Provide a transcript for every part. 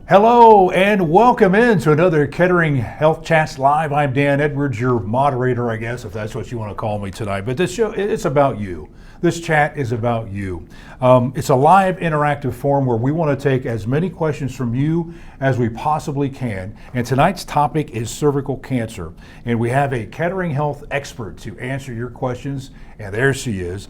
Hello and welcome into another Kettering Health Chats Live. I'm Dan Edwards, your moderator, I guess, if that's what you want to call me tonight. But this show, it's about you. This chat is about you. It's a live interactive forum where we want to take as many questions from you as we possibly can. And tonight's topic is cervical cancer. And we have a Kettering Health expert to answer your questions. And there she is.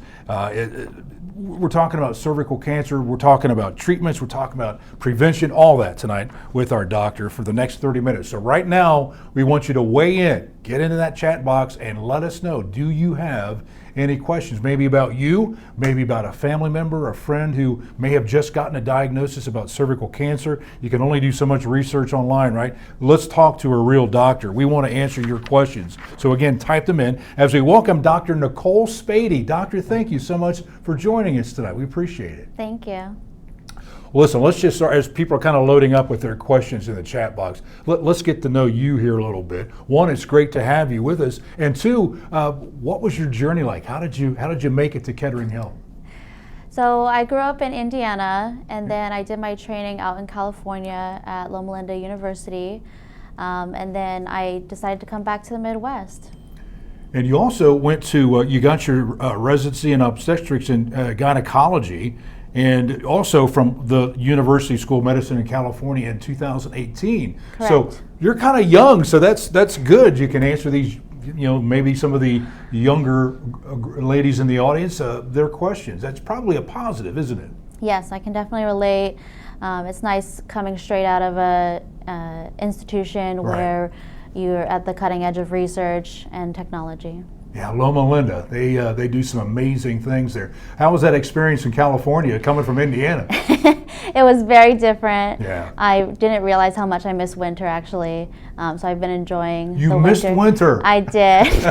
We're talking about cervical cancer, we're talking about treatments, we're talking about prevention, all that tonight with our doctor for the next 30 minutes. So right now, we want you to weigh in, get into that chat box and let us know, do you have any questions, maybe about you, maybe about a family member, a friend who may have just gotten a diagnosis about cervical cancer. You can only do so much research online, right? Let's talk to a real doctor. We want to answer your questions. So again, type them in as we welcome Dr. Nicole Spady. Doctor, thank you so much for joining us tonight. We appreciate it. Thank you. Listen, let's just start, as people are kind of loading up with their questions in the chat box, let's get to know you here a little bit. One, it's great to have you with us. And two, what was your journey like? How did you make it to Kettering Health? So I grew up in Indiana, and then I did my training out in California at Loma Linda University. And then I decided to come back to the Midwest. And you also went to, you got your residency in obstetrics and gynecology, and also from the University School of Medicine in California in 2018. Correct. So you're kind of young, so that's good. You can answer these, maybe some of the younger ladies in the audience, their questions. That's probably a positive, isn't it? Yes, I can definitely relate. It's nice coming straight out of a institution where you're at the cutting edge of research and technology. Yeah, Loma Linda, they do some amazing things there. How was that experience in California coming from Indiana? It was very different. Yeah. I didn't realize how much I missed winter, actually. So I've been enjoying You the missed winter. I did.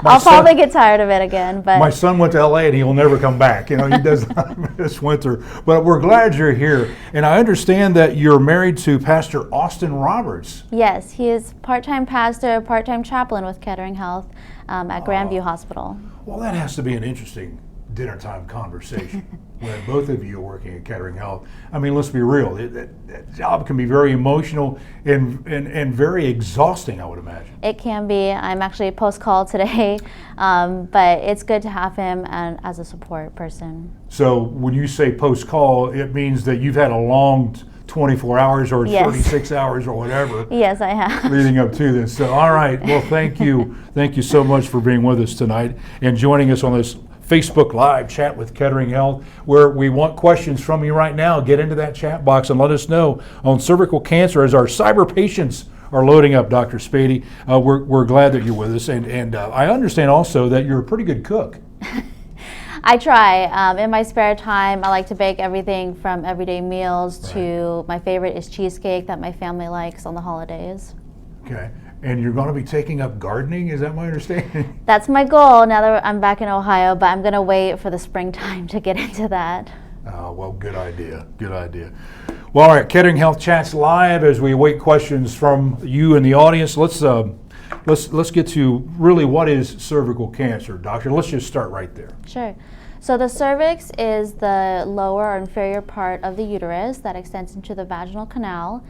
I'll probably get tired of it again. But my son went to LA and he'll never come back. He does not miss winter. But we're glad you're here. And I understand that you're married to Pastor Austin Roberts. Yes, he is part-time pastor, part-time chaplain with Kettering Health at Grandview Hospital. Well, that has to be an interesting dinner time conversation when both of you are working at Kettering Health. I mean, let's be real. That job can be very emotional and very exhausting, I would imagine. It can be. I'm actually post-call today, but it's good to have him as a support person. So when you say post-call, it means that you've had a long 24 hours or 36 hours or whatever. Yes, I have. Leading up to this. So, all right. Well, thank you. Thank you so much for being with us tonight and joining us on this Facebook Live chat with Kettering Health, where we want questions from you right now. Get into that chat box and let us know on cervical cancer as our cyber patients are loading up, Dr. Spady. We're glad that you're with us. And I understand also that you're a pretty good cook. I try. In my spare time, I like to bake everything from everyday meals to my favorite is cheesecake that my family likes on the holidays. Okay. And you're going to be taking up gardening? Is that my understanding? That's my goal now that I'm back in Ohio, but I'm going to wait for the springtime to get into that. Well, good idea. Good idea. Well, all right. Kettering Health Chats Live as we await questions from you in the audience. Let's get to really what is cervical cancer, doctor. Let's just start right there. Sure. So the cervix is the lower or inferior part of the uterus that extends into the vaginal canal.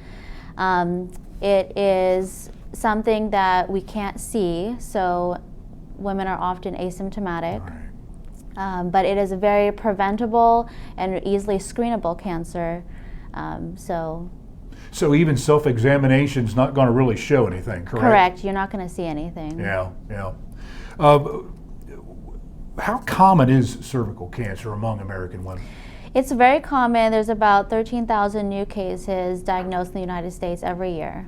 It is something that we can't see, so women are often asymptomatic. But it is a very preventable and easily screenable cancer. So even self-examination is not going to really show anything, correct? Correct. You're not going to see anything. Yeah. How common is cervical cancer among American women? It's very common. There's about 13,000 new cases diagnosed in the United States every year.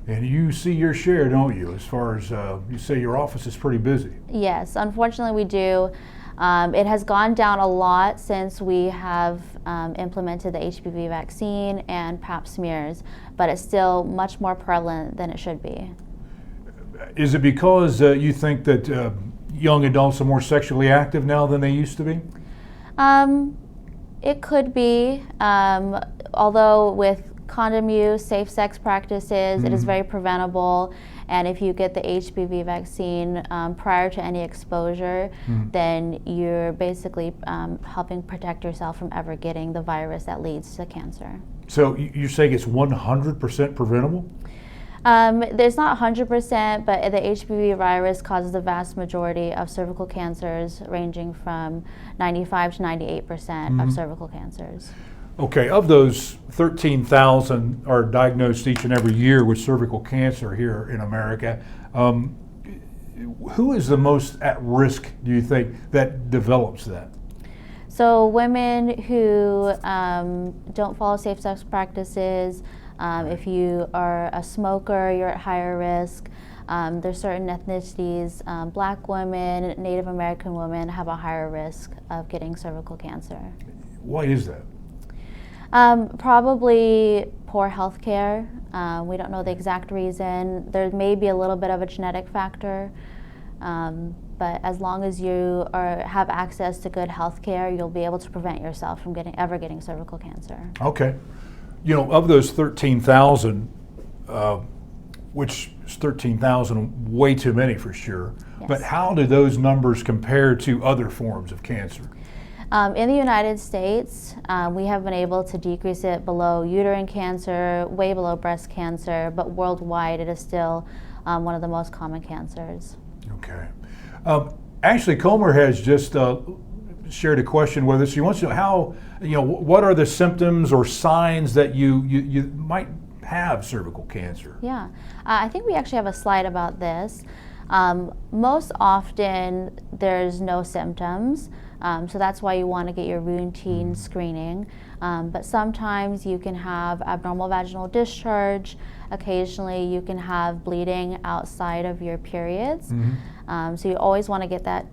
And you see your share, don't you, as far as you say your office is pretty busy? Yes, unfortunately we do. It has gone down a lot since we have implemented the HPV vaccine and Pap smears, but it's still much more prevalent than it should be. Is it because you think that young adults are more sexually active now than they used to be? It could be, although with condom use, safe sex practices, it is very preventable. And if you get the HPV vaccine prior to any exposure, then you're basically helping protect yourself from ever getting the virus that leads to cancer. So you're saying it's 100% preventable? There's not 100%, but the HPV virus causes the vast majority of cervical cancers, ranging from 95 to 98% of cervical cancers. Okay, of those 13,000 are diagnosed each and every year with cervical cancer here in America. Who is the most at risk, do you think, that develops that? So women who don't follow safe sex practices, if you are a smoker, you're at higher risk. There's certain ethnicities, Black women, Native American women have a higher risk of getting cervical cancer. Why is that? Probably poor health care. We don't know the exact reason. There may be a little bit of a genetic factor, but as long as you have access to good health care, you'll be able to prevent yourself from ever getting cervical cancer. Okay. You know, of those 13,000, which is 13,000, way too many for sure, Yes. but how do those numbers compare to other forms of cancer? In the United States, we have been able to decrease it below uterine cancer, way below breast cancer, but worldwide it is still one of the most common cancers. Okay. Ashley Comer has just shared a question with us. She wants to know how, what are the symptoms or signs that you might have cervical cancer? Yeah, I think we actually have a slide about this. Most often there's no symptoms, so that's why you want to get your routine screening. But sometimes you can have abnormal vaginal discharge. Occasionally you can have bleeding outside of your periods. So you always want to get that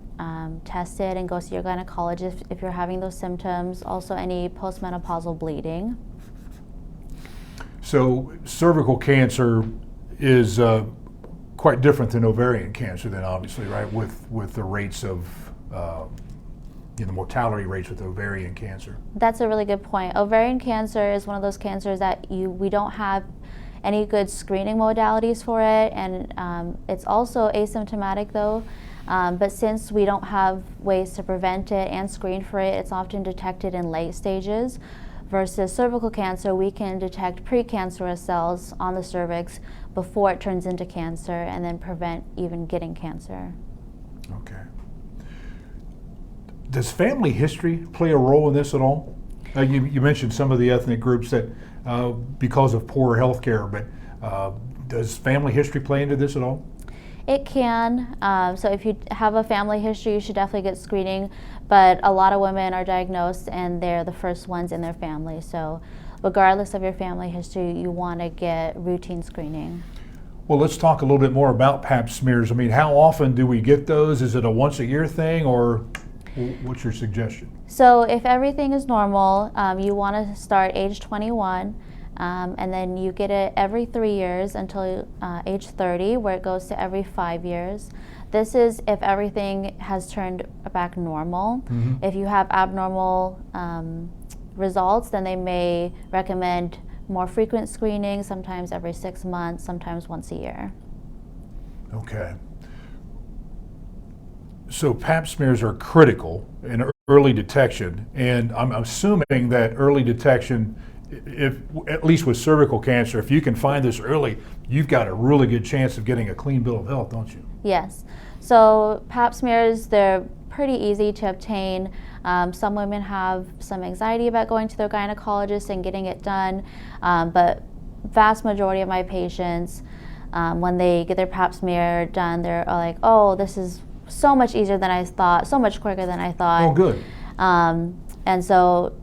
tested and go see your gynecologist if you're having those symptoms. Also any postmenopausal bleeding. So cervical cancer is quite different than ovarian cancer then, obviously, right? With the rates of the mortality rates with ovarian cancer. That's a really good point. Ovarian cancer is one of those cancers that we don't have any good screening modalities for it, and it's also asymptomatic though. But since we don't have ways to prevent it and screen for it, it's often detected in late stages. Versus cervical cancer, we can detect precancerous cells on the cervix before it turns into cancer and then prevent even getting cancer. Okay. Does family history play a role in this at all? You mentioned some of the ethnic groups that because of poor health care, but does family history play into this at all? It can. So if you have a family history, you should definitely get screening. But a lot of women are diagnosed and they're the first ones in their family. So regardless of your family history, you want to get routine screening. Well, let's talk a little bit more about Pap smears. I mean, how often do we get those? Is it a once a year thing, or what's your suggestion? So if everything is normal, you want to start age 21. And then you get it every 3 years until age 30, where it goes to every 5 years. This is if everything has turned back normal. If you have abnormal results, then they may recommend more frequent screening, sometimes every 6 months, sometimes once a year. Okay. So Pap smears are critical in early detection, and I'm assuming that early detection, if at least with cervical cancer, if you can find this early, you've got a really good chance of getting a clean bill of health, don't you? Yes. So Pap smears, they're pretty easy to obtain. Some women have some anxiety about going to their gynecologist and getting it done, but vast majority of my patients, when they get their Pap smear done, they're like, oh, this is so much easier than I thought, so much quicker than I thought. Oh, good. And so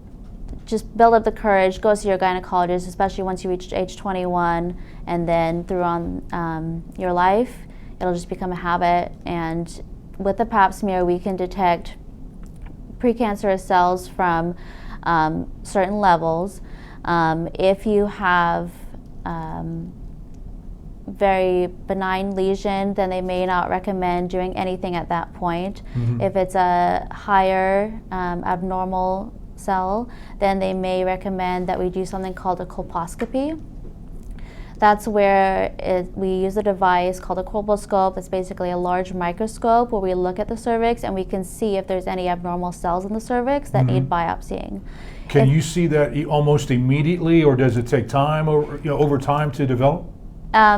just build up the courage, go see your gynecologist, especially once you reach age 21, and then through on your life, it'll just become a habit. And with the Pap smear, we can detect precancerous cells from certain levels. If you have very benign lesion, then they may not recommend doing anything at that point. If it's a higher abnormal cell, then they may recommend that we do something called a colposcopy. That's where we use a device called a colposcope. It's basically a large microscope where we look at the cervix and we can see if there's any abnormal cells in the cervix that need biopsying. Can you see that almost immediately, or does it take time over time to develop?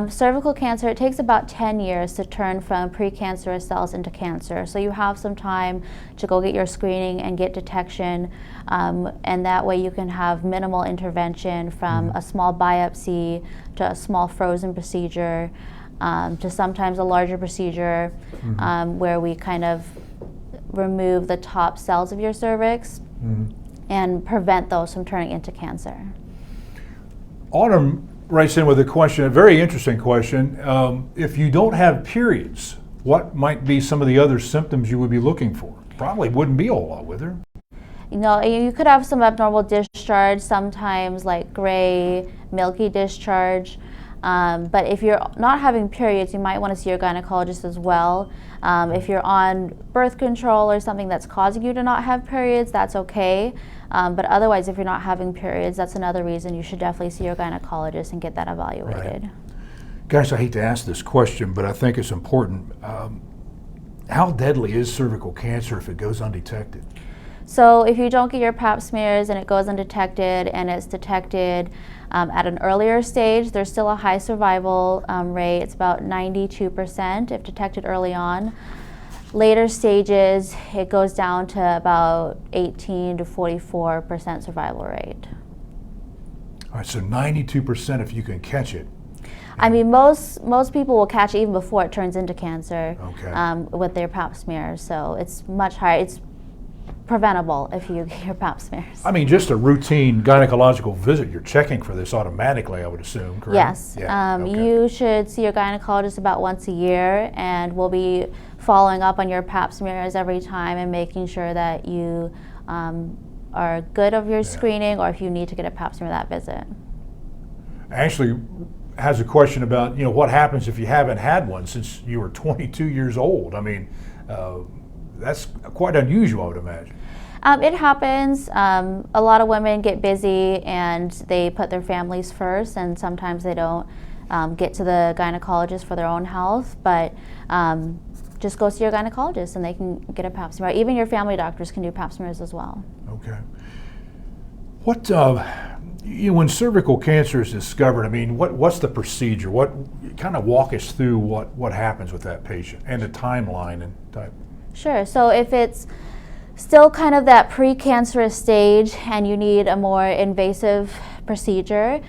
Cervical cancer, it takes about 10 years to turn from precancerous cells into cancer. So you have some time to go get your screening and get detection, and that way you can have minimal intervention from a small biopsy to a small frozen procedure to sometimes a larger procedure where we kind of remove the top cells of your cervix and prevent those from turning into cancer. Autumn writes in with a question, a very interesting question. If you don't have periods, what might be some of the other symptoms you would be looking for? Probably wouldn't be a whole lot with her. You know, you could have some abnormal discharge, sometimes like gray, milky discharge. But if you're not having periods, you might want to see your gynecologist as well. If you're on birth control or something that's causing you to not have periods, that's okay. But otherwise, if you're not having periods, that's another reason you should definitely see your gynecologist and get that evaluated. Right. Guys, I hate to ask this question, but I think it's important. How deadly is cervical cancer if it goes undetected? So if you don't get your pap smears and it goes undetected and it's detected at an earlier stage, there's still a high survival rate. It's about 92% if detected early on. Later stages, it goes down to about 18 to 44% survival rate. All right, so 92% if you can catch it. I mean, most people will catch it even before it turns into cancer with their pap smears. So it's much higher. It's preventable if you get your pap smears. I mean, just a routine gynecological visit, you're checking for this automatically, I would assume, correct? Yes. Yeah. You should see your gynecologist about once a year, and we'll be following up on your pap smears every time and making sure that you are good of your screening, or if you need to get a pap smear that visit. Ashley has a question about, what happens if you haven't had one since you were 22 years old. I mean, that's quite unusual, I would imagine. It happens. A lot of women get busy and they put their families first, and sometimes they don't get to the gynecologist for their own health, but just go see your gynecologist and they can get a pap smear. Even your family doctors can do pap smears as well. Okay. What, when cervical cancer is discovered, I mean, what's the procedure? Kind of walk us through what happens with that patient and the timeline and type. Sure. So if it's still kind of that precancerous stage and you need a more invasive procedure,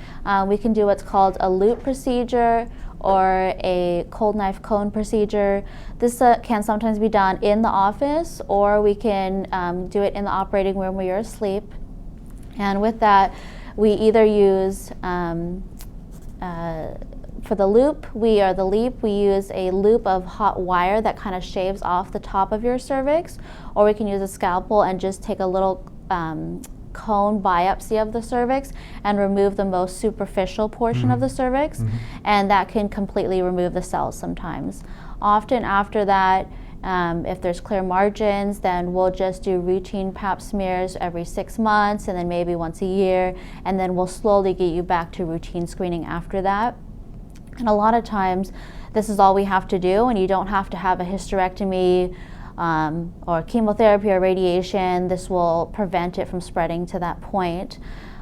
we can do what's called a loop procedure or a cold knife cone procedure. This can sometimes be done in the office, or we can do it in the operating room where you're asleep. And with that, we either use for the loop, we use a loop of hot wire that kind of shaves off the top of your cervix, or we can use a scalpel and just take a little cone biopsy of the cervix and remove the most superficial portion of the cervix, and that can completely remove the cells sometimes. Often after that, if there's clear margins, then we'll just do routine pap smears every 6 months and then maybe once a year, and then we'll slowly get you back to routine screening after that. And a lot of times, this is all we have to do, and you don't have to have a hysterectomy or chemotherapy or radiation. This will prevent it from spreading to that point.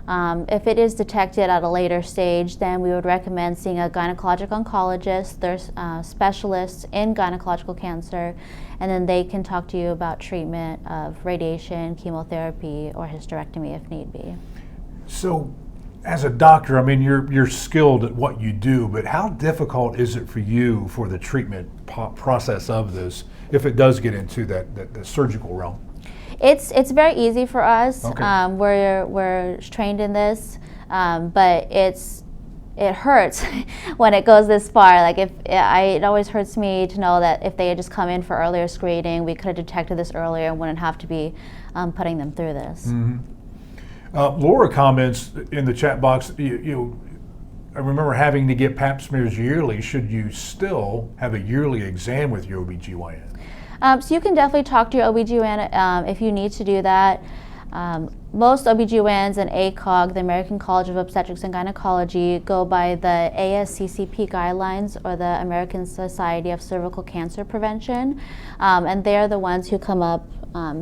If it is detected at a later stage, then we would recommend seeing a gynecologic oncologist. There's specialists in gynecological cancer, and then they can talk to you about treatment of radiation, chemotherapy, or hysterectomy if need be. So, as a doctor, I mean, you're skilled at what you do, but how difficult is it for you for the treatment process of this if it does get into the surgical realm? It's very easy for us. Okay. We're trained in this, but it hurts when it goes this far. Like it always hurts me to know that if they had just come in for earlier screening, we could have detected this earlier and wouldn't have to be putting them through this. Laura comments in the chat box, I remember having to get pap smears yearly. Should you still have a yearly exam with your OB-GYN? So you can definitely talk to your OB-GYN if you need to do that. Most OB-GYNs and ACOG, the American College of Obstetrics and Gynecology, go by the ASCCP guidelines, or the American Society of Cervical Cancer Prevention, and they're the ones who come up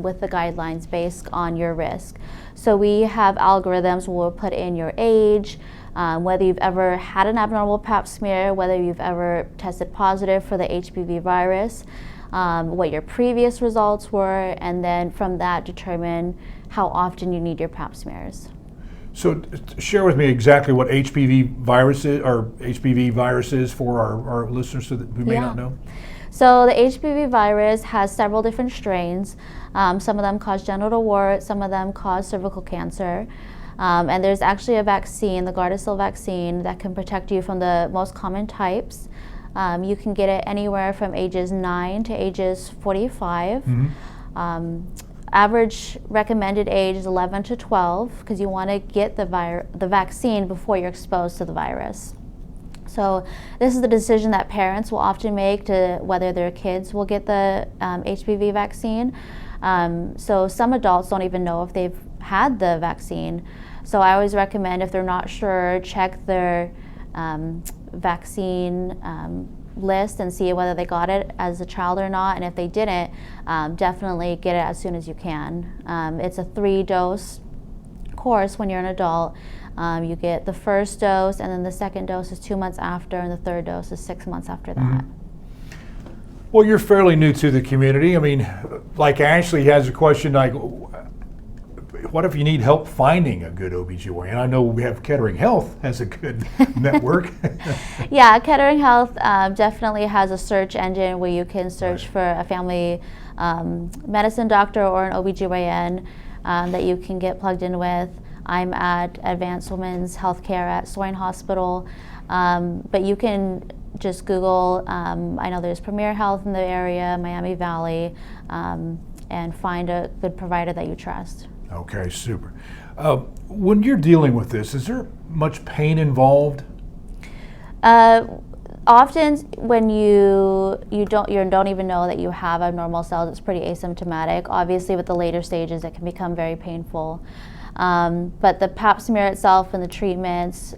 with the guidelines based on your risk. So we have algorithms where we'll put in your age, whether you've ever had an abnormal pap smear, whether you've ever tested positive for the HPV virus, what your previous results were, and then from that determine how often you need your pap smears. So share with me exactly what HPV virus is, or HPV virus is for our listeners who may not know. So the HPV virus has several different strains. Some of them cause genital wart, some of them cause cervical cancer. And there's actually a vaccine, the Gardasil vaccine, that can protect you from the most common types. You can get it anywhere from ages 9 to ages 45. Average recommended age is 11 to 12, because you want to get the vaccine before you're exposed to the virus. So this is the decision that parents will often make to whether their kids will get the HPV vaccine. So some adults don't even know if they've had the vaccine. So I always recommend, if they're not sure, check their vaccine list and see whether they got it as a child or not. And if they didn't, definitely get it as soon as you can. It's a 3-dose course when you're an adult. You get the first dose, and then the second dose is 2 months after, and the third dose is 6 months after that. Well, you're fairly new to the community. I mean, like Ashley has a question like, what if you need help finding a good OB-GYN? I know we have Kettering Health has a good network. Yeah, Kettering Health definitely has a search engine where you can search for a family medicine doctor or an OB-GYN that you can get plugged in with. I'm at Advanced Women's Healthcare at Soin Hospital, but you can just Google, I know there's Premier Health in the area, Miami Valley, and find a good provider that you trust. Okay, super. When you're dealing with this, is there much pain involved? Often when you don't even know that you have abnormal cells, it's pretty asymptomatic. Obviously with the later stages it can become very painful. But the pap smear itself and the treatments,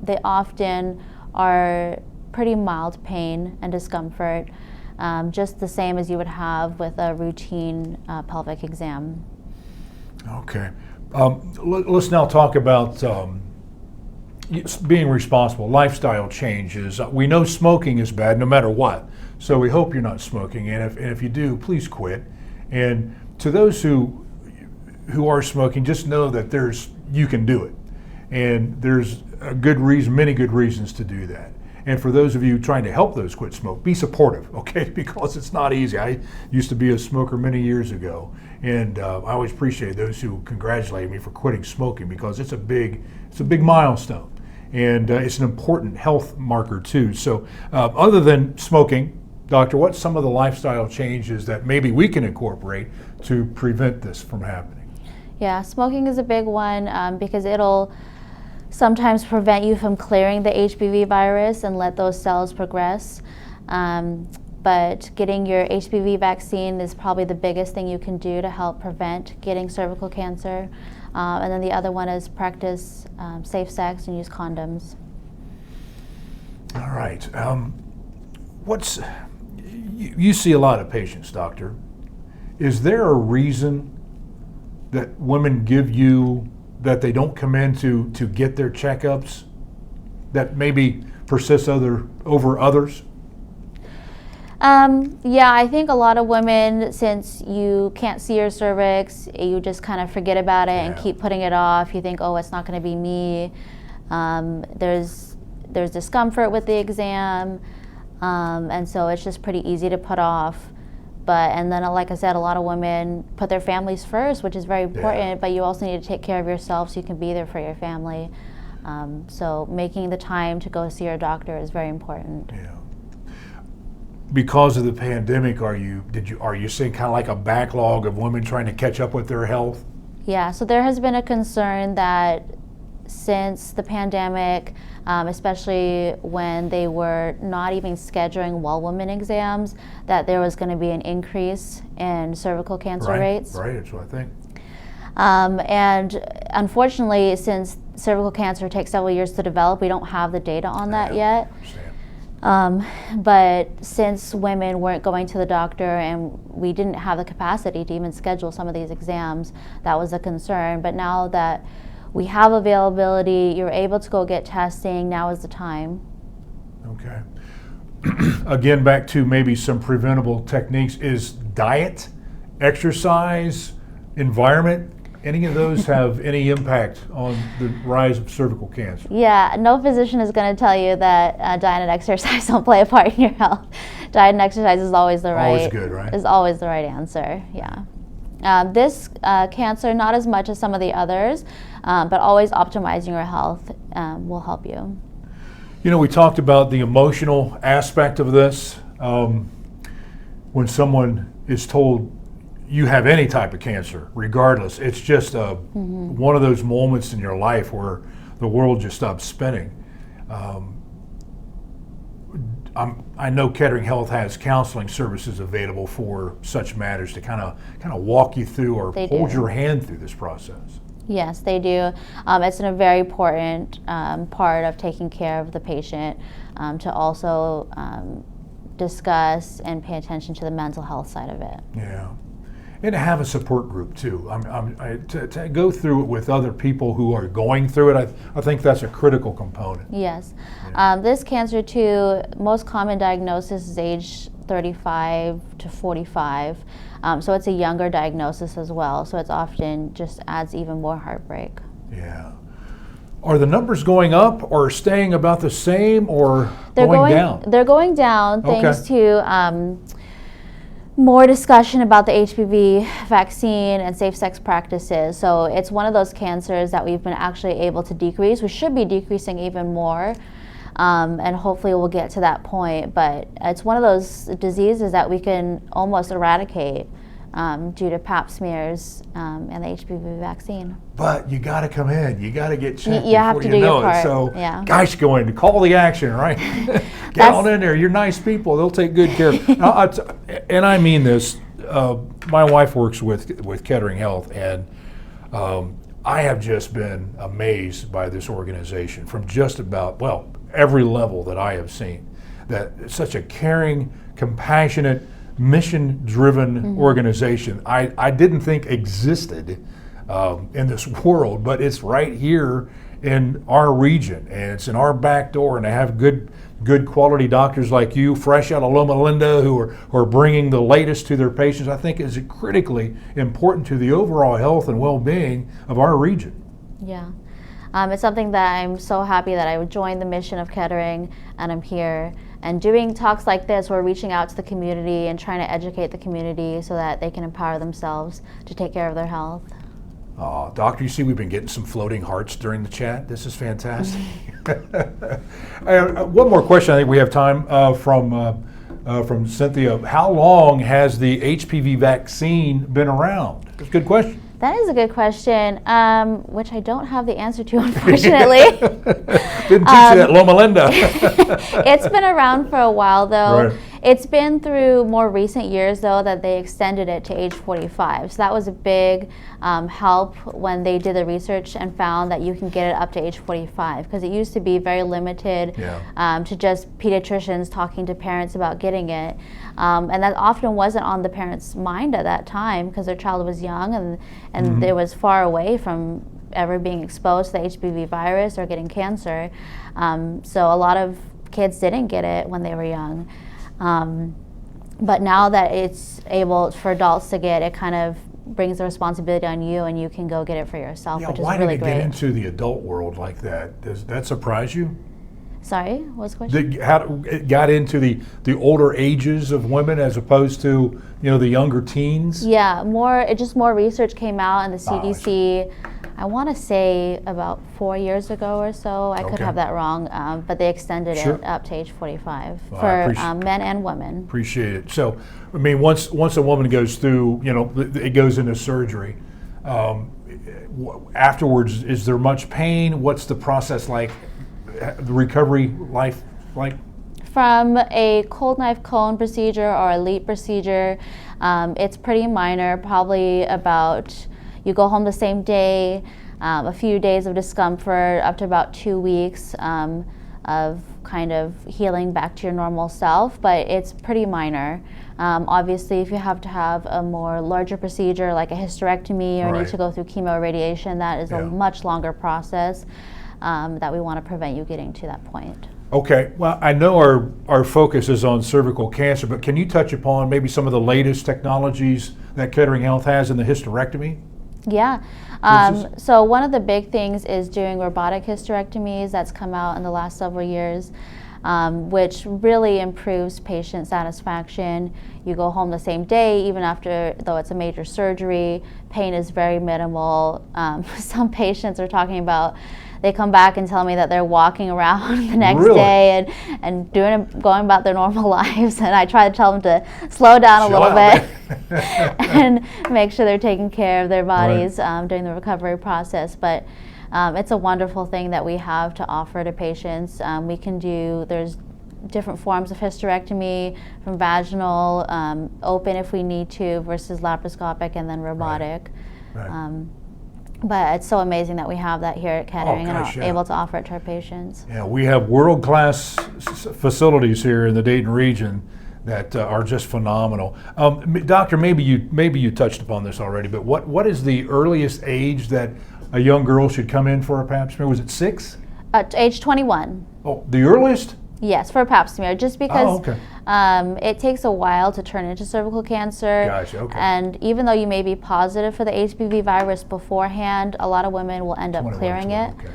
they often are pretty mild pain and discomfort, just the same as you would have with a routine pelvic exam. Okay. Let's now talk about being responsible, lifestyle changes. We know smoking is bad no matter what, so we hope you're not smoking, and if you do, please quit. And to those who are smoking, just know that you can do it, and there's many good reasons to do that. And for those of you trying to help those quit smoke, be supportive, okay? Because it's not easy. I used to be a smoker many years ago, and I always appreciate those who congratulate me for quitting smoking, because it's a big milestone, and it's an important health marker too. So other than smoking, doctor, what's some of the lifestyle changes that maybe we can incorporate to prevent this from happening? Yeah, smoking is a big one because it'll sometimes prevent you from clearing the HPV virus and let those cells progress. But getting your HPV vaccine is probably the biggest thing you can do to help prevent getting cervical cancer. And then the other one is practice safe sex and use condoms. All right. You see a lot of patients, doctor. Is there a reason that women give you that they don't come in to get their checkups that maybe persists over others? Yeah, I think a lot of women, since you can't see your cervix, you just kind of forget about it and keep putting it off. You think, oh, it's not going to be me. There's discomfort with the exam, and so it's just pretty easy to put off. And then, like I said, a lot of women put their families first, which is very important, but you also need to take care of yourself so you can be there for your family. So making the time to go see your doctor is very important. Yeah. Because of the pandemic, are you seeing kind of like a backlog of women trying to catch up with their health? Yeah, so there has been a concern that since the pandemic, especially when they were not even scheduling well woman exams, that there was going to be an increase in cervical cancer rates. Right, that's what I think. And unfortunately, since cervical cancer takes several years to develop, we don't have the data on that yet. But since women weren't going to the doctor and we didn't have the capacity to even schedule some of these exams, that was a concern. But now that we have availability, you're able to go get testing, now is the time. Okay. Again, back to maybe some preventable techniques. Is diet, exercise, environment, any of those have any impact on the rise of cervical cancer? Yeah, no physician is going to tell you that diet and exercise don't play a part in your health. Diet and exercise is always the right. Always good, right? Is always the right answer. Yeah. This cancer, not as much as some of the others, but always optimizing your health will help you. You know, we talked about the emotional aspect of this. When someone is told you have any type of cancer, regardless, it's just one of those moments in your life where the world just stops spinning. I know Kettering Health has counseling services available for such matters to kind of walk you through or hold your hand through this process. Yes, they do. It's a very important part of taking care of the patient to also discuss and pay attention to the mental health side of it. Yeah. And to have a support group too. To go through it with other people who are going through it, I think that's a critical component. Yes. Yeah. This cancer too, most common diagnosis is age 35 to 45. So it's a younger diagnosis as well. So it's often just adds even more heartbreak. Yeah. Are the numbers going up or staying about the same or going down? They're going down thanks to more discussion about the HPV vaccine and safe sex practices. So it's one of those cancers that we've been actually able to decrease. We should be decreasing even more, and hopefully we'll get to that point. But it's one of those diseases that we can almost eradicate due to pap smears and the HPV vaccine. But you got to come in. You got to get checked you have before to you do know your part. it. So, Yeah. guys, go in to call the action, right? Get on in there. You're nice people. They'll take good care of you. And I mean this. My wife works with Kettering Health, and I have just been amazed by this organization from just about, well, every level that I have seen. That it's such a caring, compassionate, mission-driven organization I didn't think existed in this world, but it's right here in our region, and it's in our back door, and to have good quality doctors like you, fresh out of Loma Linda, who are bringing the latest to their patients, I think is critically important to the overall health and well-being of our region. Yeah. It's something that I'm so happy that I joined the mission of Kettering, and I'm here. And doing talks like this, we're reaching out to the community and trying to educate the community so that they can empower themselves to take care of their health. Doctor, you see we've been getting some floating hearts during the chat. This is fantastic. One more question, I think we have time, from Cynthia. How long has the HPV vaccine been around? That's a good question. That is a good question, which I don't have the answer to, unfortunately. Didn't teach you that, Loma Linda. It's been around for a while, though. Right. It's been through more recent years, though, that they extended it to age 45. So that was a big help when they did the research and found that you can get it up to age 45, because it used to be very limited to just pediatricians talking to parents about getting it. And that often wasn't on the parents' mind at that time because their child was young and it was far away from ever being exposed to the HPV virus or getting cancer. So a lot of kids didn't get it when they were young. But now that it's able for adults to get, it kind of brings the responsibility on you, and you can go get it for yourself, which is really great. Why did it get into the adult world like that? Does that surprise you? Sorry, what was the question? How it got into the older ages of women as opposed to the younger teens? Yeah, more research came out, and the CDC, I want to say about 4 years ago or so. I could have that wrong, but they extended it up to age 45 for men and women. Appreciate it. So, I mean, once a woman goes through, it goes into surgery. Afterwards, is there much pain? What's the process like? The recovery life like? From a cold knife cone procedure or a LEAP procedure, it's pretty minor, probably about you go home the same day, a few days of discomfort, up to about 2 weeks of kind of healing back to your normal self, but it's pretty minor. Obviously, if you have to have a more larger procedure like a hysterectomy or need to go through chemo radiation, that is a much longer process that we want to prevent you getting to that point. Okay, well, I know our focus is on cervical cancer, but can you touch upon maybe some of the latest technologies that Kettering Health has in the hysterectomy? Yeah. So one of the big things is doing robotic hysterectomies. That's come out in the last several years, which really improves patient satisfaction. You go home the same day, even after, though it's a major surgery. Pain is very minimal. Some patients are talking about, they come back and tell me that they're walking around the next day and going about their normal lives. And I try to tell them to slow down a little bit and make sure they're taking care of their bodies during the recovery process. But it's a wonderful thing that we have to offer to patients. There's different forms of hysterectomy, from vaginal, open if we need to, versus laparoscopic, and then robotic. But it's so amazing that we have that here at Kettering and are able to offer it to our patients. Yeah, we have world-class facilities here in the Dayton region that are just phenomenal. Doctor, maybe you touched upon this already, but what is the earliest age that a young girl should come in for a pap smear? Was it 6? Age 21. Oh, the earliest? Yes, for a pap smear, just because it takes a while to turn into cervical cancer. Gotcha, okay. And even though you may be positive for the HPV virus beforehand, a lot of women will end up clearing it. Okay.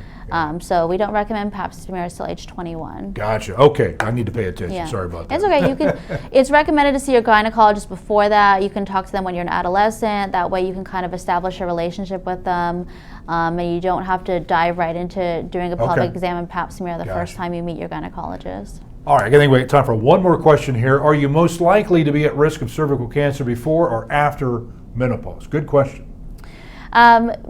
So we don't recommend pap smears till age 21. Gotcha. Okay, I need to pay attention. Sorry about that. It's okay. It's recommended to see your gynecologist before that. You can talk to them when you're an adolescent. That way you can kind of establish a relationship with them, and you don't have to dive right into doing a pelvic exam and pap smear the first time you meet your gynecologist. All right, anyway, time for one more question here. Are you most likely to be at risk of cervical cancer before or after menopause? Good question.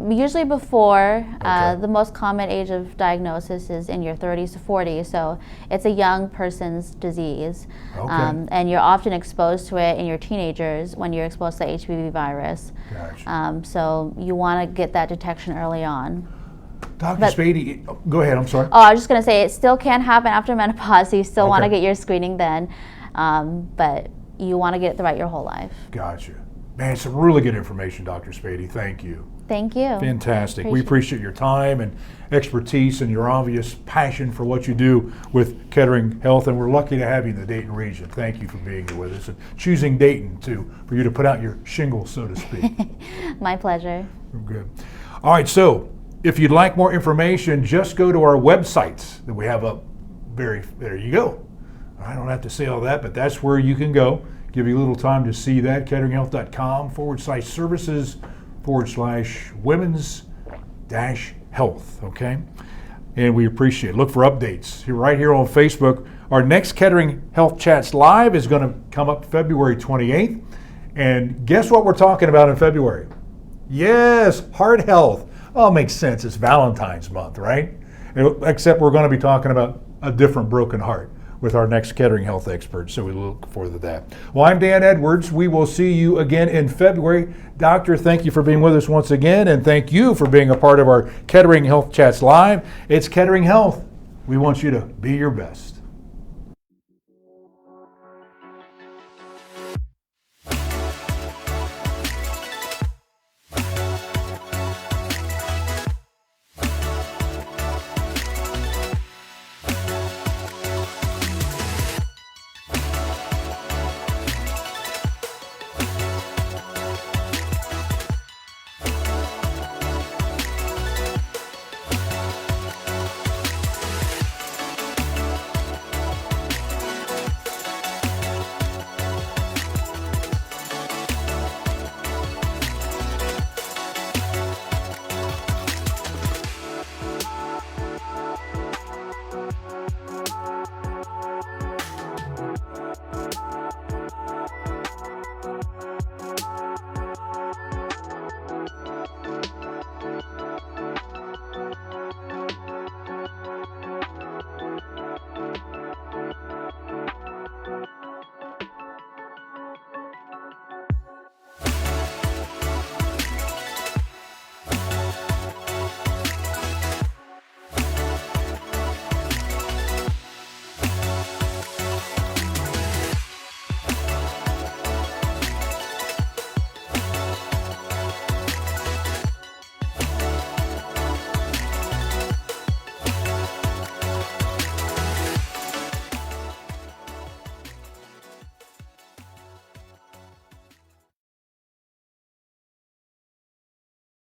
Usually before. The most common age of diagnosis is in your 30s to 40s, so it's a young person's disease. And you're often exposed to it in your teenagers when you're exposed to the HPV virus. Gotcha. So you want to get that detection early on. Dr. Spady, go ahead, I'm sorry. Oh, I was just going to say, it still can happen after menopause, so you still want to get your screening then, but you want to get it right your whole life. Gotcha. Man, some really good information, Dr. Spady. Thank you. Thank you. Fantastic. We appreciate your time and expertise and your obvious passion for what you do with Kettering Health, and we're lucky to have you in the Dayton region. Thank you for being here with us and choosing Dayton, too, for you to put out your shingles, so to speak. My pleasure. Good. All right, so if you'd like more information, just go to our websites that we have up. There you go. I don't have to say all that, but that's where you can go. Give you a little time to see that, ketteringhealth.com/services/women's-health, okay? And we appreciate it. Look for updates right here on Facebook. Our next Kettering Health Chats Live is going to come up February 28th. And guess what we're talking about in February? Yes, heart health. Oh, it makes sense. It's Valentine's month, right? Except we're going to be talking about a different broken heart with our next Kettering Health expert, so we look forward to that. Well, I'm Dan Edwards. We will see you again in February. Doctor, thank you for being with us once again, and thank you for being a part of our Kettering Health Chats Live. It's Kettering Health. We want you to be your best.